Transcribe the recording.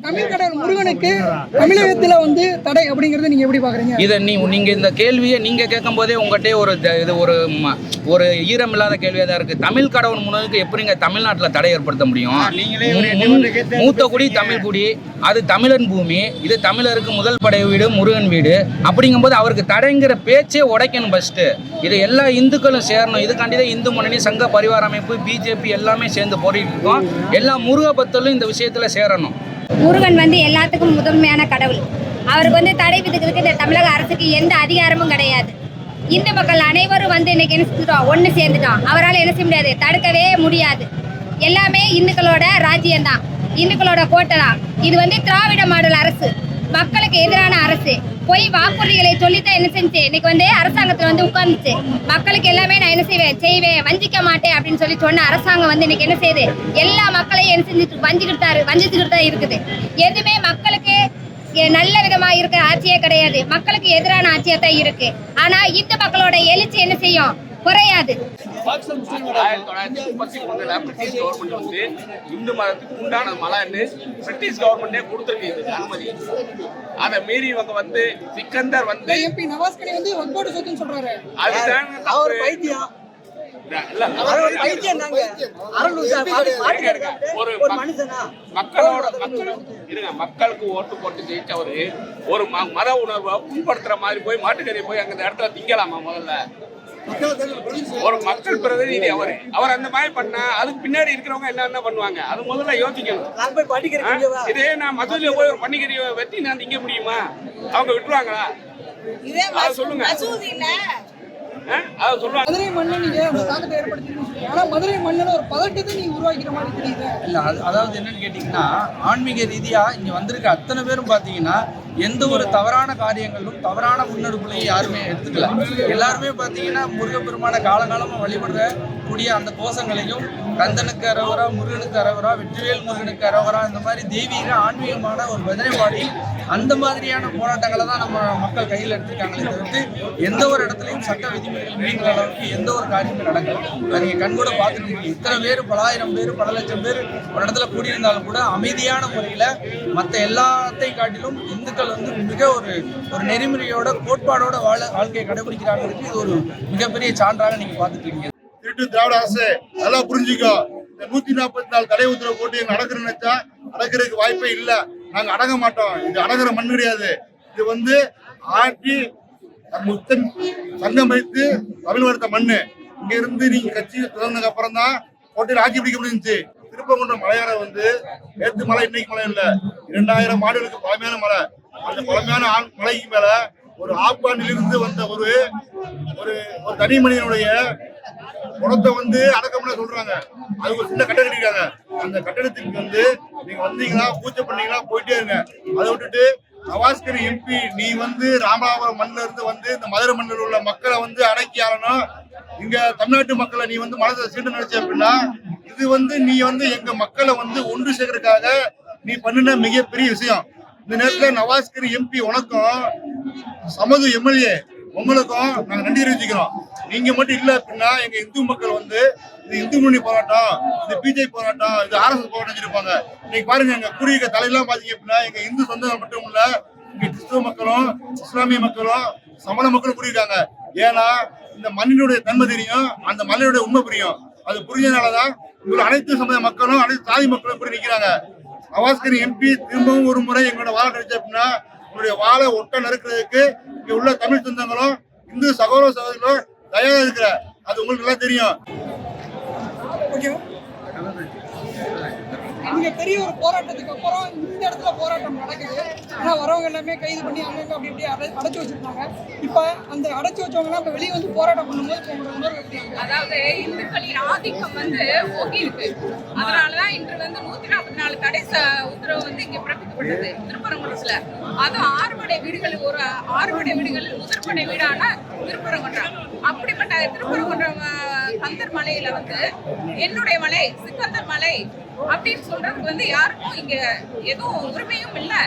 தமிழ் கடவுள் முருகனுக்கு தமிழகத்துல வந்து தடை அப்படிங்கறத நீங்க எப்படி பாக்குறீங்க? இதை நீங்க இந்த கேள்வியை நீங்க கேட்கும் போதே உங்கள்கிட்ட இது ஒரு ஈரம் இல்லாத கேள்வியா தான் இருக்கு. தமிழ் கடவுள் முருகனுக்கு எப்படிங்க தமிழ்நாட்டில் தடை ஏற்படுத்த முடியும்? மூத்த குடி தமிழ் குடி, அது தமிழன் பூமி, இது தமிழருக்கு முதல் படை வீடு முருகன் வீடு. அப்படிங்கும்போது அவருக்கு தடைங்கிற பேச்சே உடைக்கணும். ஃபர்ஸ்ட் இதை எல்லா இந்துக்களும் சேரணும். இதுக்காண்டிதான் இந்து முன்னணி, சங்க பரிவார அமைப்பு, பிஜேபி எல்லாமே சேர்ந்து போரிட்டு இருக்கோம். எல்லா முருக பக்தர்களும் இந்த விஷயத்துல சேரணும். முருகன் வந்து எல்லாத்துக்கும் முதன்மையான கடவுள். அவருக்கு வந்து தடை விதிக்கிறதுக்கு இந்த தமிழக அரசுக்கு எந்த அதிகாரமும் கிடையாது. இந்து மக்கள் அனைவரும் வந்து இன்னைக்கு என்ன செஞ்சுட்டோம், ஒன்று சேர்ந்துட்டோம். அவரால் என்ன செய்ய முடியாது, தடுக்கவே முடியாது. எல்லாமே இந்துக்களோட ராஜ்யம்தான், இந்துக்களோட கோட்டை தான். இது வந்து திராவிட மாடல் அரசு, மக்களுக்கு எதிரான அரசு. போய் வாக்குறுதிகளை சொல்லித்தான் என்ன செஞ்சு இன்னைக்கு வந்து அரசாங்கத்தில் வந்து உட்கார்ந்துச்சு. மக்களுக்கு எல்லாமே நான் என்ன செய்வேன் வஞ்சிக்க மாட்டேன் அப்படின்னு சொல்லி சொன்ன அரசாங்கம் வந்து இன்னைக்கு என்ன செய்யுது, எல்லா மக்களையும் என்ன செஞ்சு வஞ்சிச்சுக்கிட்டு தான் இருக்குது. எதுவுமே மக்களுக்கு நல்ல விதமா இருக்க ஆட்சியே கிடையாது, மக்களுக்கு எதிரான ஆட்சியா தான் இருக்கு. ஆனா இந்த மக்களோட எழுச்சி என்ன செய்யும், குறையாது. 1933 பிரிட்டிஷ் கவர்மெண்ட் வந்து இந்து மதத்துக்கு உண்டான மலைன்னு பிரிட்டிஷ் கவர்மெண்டே கொடுத்துருக்கு அனுமதி. அதை மீறி இவங்க வந்து சிக்கந்தர் வந்து எம்பி நவாஸ்கனி வந்து வக்போர்டு சொத்துன்னு சொல்றாரு. அதுதான் அவர் பைத்தியம். மக்களுக்கு ஓட்டு போட்டு ஜெயிச்சவரு ஒரு மத உணர்வை புண்படுத்துற மாதிரி போய் மாட்டுக்கறி போய் அங்க இடத்துல திங்கலாமா? முதல்ல ஒரு மக்கள் பிரதிநிதி அவர் அந்த மாதிரி பண்ணா அதுக்கு பின்னாடி இருக்கிறவங்க என்ன பண்ணுவாங்க, அது முதல்ல யோசிக்கணும். இதே நான் மசூதியில போய் ஒரு பன்னிக்கறியை வெட்டி நான் திங்க முடியுமா? அவங்க விட்டுருவாங்களா? சொல்லுங்க. மதுரை மண்ணை நீங்க அந்த தாக்கத்தை ஏற்படுத்திருக்கீங்க. ஆனா மதுரை மண்ணில் ஒரு பதட்டத்தை நீங்க உருவாக்கிற மாதிரி தெரியுது. இல்ல, அதாவது என்னன்னு கேட்டீங்கன்னா, ஆன்மீக ரீதியா இங்க வந்திருக்க அத்தனை பேரும் பாத்தீங்கன்னா எந்த ஒரு தவறான காரியங்களும் தவறான முன்னெடுப்புலையும் யாருமே எடுத்துக்கல. எல்லாருமே பாத்தீங்கன்னா முருகப்பெருமான காலகாலமா வழிபடுற கூடிய அந்த கோஷங்களையும் கந்தனுக்கு அரவரா, முருகனுக்கு அரவரா, வெற்றிவேல் முருகனுக்கு அரவரா, இந்த மாதிரி தெய்வீக ஆன்மீகமான ஒரு பஜனை பாடி அந்த மாதிரியான போராட்டங்களை தான் நம்ம மக்கள் கையில் எடுத்திருக்காங்களே தவிர்த்து எந்த ஒரு இடத்துலையும் சட்ட விதிமுறைகள் மீறின அளவுக்கு எந்த ஒரு காரியமும் நடக்கல. நீங்க கண்கூட பார்த்துருக்கீங்க, இத்தனை பேர், பல ஆயிரம் பேர், பல லட்சம் பேர் ஒரு இடத்துல கூடியிருந்தாலும் கூட அமைதியான முறையில மற்ற எல்லாத்தையும் காட்டிலும் இந்துக்கள் வந்து மிக ஒரு நெறிமுறையோட கோட்பாடோட வாழ்க்கையை கடைபிடிக்கிறாங்கிறது இது ஒரு மிகப்பெரிய சான்றாக நீங்க பார்த்துட்டு இருக்கீங்க. திருட்டு திராவிட அரசு நல்லா புரிஞ்சுக்கோ. இந்த 144 தடை உத்தரவு போட்டு எங்க அடக்குறன்னு நினைச்சா அடக்குறதுக்கு வாய்ப்பே இல்ல. நாங்க அடங்க மாட்டோம். இது அடங்குற மண் கிடையாது. இது வந்து ஆட்சி முத்தம் சங்கம் வைத்து தமிழ் வளர்த்த மண்ணு. இங்க இருந்து நீங்க கட்சி தொடர்ந்ததுக்கு அப்புறம் தான் கோட்டையில் ஆட்சி பிடிக்க முடிஞ்சிச்சு. திருப்பங்குன்றம் மலையாள வந்து நேற்று மலை, இன்னைக்கு மலை இல்ல, 2000 ஆண்டுகளுக்கு பழமையான மலை. அந்த பழமையான மலைக்கு மேல ஒரு ஆப்கானிலிருந்து வந்த ஒரு தனி மனிதனுடைய குணத்தை வந்து அடக்கம்னு சொல்றாங்க. அது ஒரு சின்ன கட்டடம் கட்டிருக்காங்க. அந்த கட்டடத்துக்கு வந்து நீங்க வந்தீங்களா, பூஜை பண்ணீங்களா, போயிட்டே இருங்க. அதை விட்டுட்டு நவாஸ்கனி எம்பி நீ வந்து ராமநாதபுரம் மண்ணில இருந்து வந்து இந்த மதுரை மண்ணில் உள்ள மக்களை வந்து அடக்கி ஆளணும், இங்க தமிழ்நாட்டு மக்களை நீ வந்து மனதை சீண்டு நினைச்ச அப்படின்னா இது வந்து நீ வந்து எங்க மக்களை வந்து ஒன்று சேர்க்கறதுக்காக நீ பண்ணின மிகப்பெரிய விஷயம். இந்த நேரத்துல நவாஸ்கனி எம்பி உனக்கும் சமது எம்எல்ஏ உங்களுக்கும் நாங்க நன்றி தெரிவிச்சுக்கிறோம். நீங்க மட்டும் இல்ல அப்படின்னா எங்க இந்து மக்கள் வந்து இது இந்து முன்னணி போராட்டம், இது பிஜேபி போராட்டம், இது RSS போராட்டம் வச்சிருப்பாங்க. இன்னைக்கு பாருங்க, எங்க கூடியிருக்க தலையெல்லாம் பாத்தீங்க அப்படின்னா எங்க இந்து சொந்தம் மட்டும் இல்ல, இங்க கிறிஸ்துவ மக்களும் இஸ்லாமிய மக்களும் சமண மக்களும் கூடியிருக்காங்க. ஏன்னா இந்த மண்ணினுடைய தன்மை தெரியும், அந்த மண்ணினுடைய உண்மை புரியும். அது புரிஞ்சதுனாலதான் இவங்க அனைத்து சமய மக்களும் அனைத்து சாதி மக்களும் கூட நிக்கிறாங்க. நவாஸ்கனி எம்பி திரும்பவும் ஒரு முறை எங்களோட வாழ கிடைச்சு அப்படின்னா உங்களுடைய வாழை ஒட்ட நறுக்கிறதுக்கு இங்க உள்ள தமிழ் சொந்தங்களும் இந்து சகோதர சகோதரிகளும் தயாரா இருக்கிற, அது உங்களுக்கு நல்லா தெரியும். இங்க பெரிய ஒரு போராட்டத்துக்கு அப்புறம் இந்த இடத்துல போராட்டம் நடக்குது. ஆனா வரவங்க எல்லாமே கைது பண்ணி அங்கங்க அப்படி அடைச்சு வச்சிருக்காங்க. இப்ப அந்த அடைச்சு வச்சவங்க எல்லாம் இப்ப வெளியே வந்து போராட்டம் பண்ணும்போது உணர்வு எப்படி? அதாவது இந்துக்களின் ஆதிக்கம் வந்து ஓகி இருக்கு. அதனாலதான் இன்று வந்து 144 தடை உத்தரவு வந்து இங்க பிறப்பிக்கப்பட்டது திருப்பரங்குன்றத்துல. அது 6 படை வீடுகள், ஒரு 6 படை வீடுகளில் முதற்படை வீடான திருப்பரங்குன்றம். அப்படிப்பட்ட திருப்பரங்குன்றம் கந்தர் மலையில வந்து என்னுடைய மலை சிக்கந்தர் மலை அப்படின்னு சொல்றதுக்கு வந்து யாருக்கும் இங்க எதுவும் உரிமையும் இல்லை.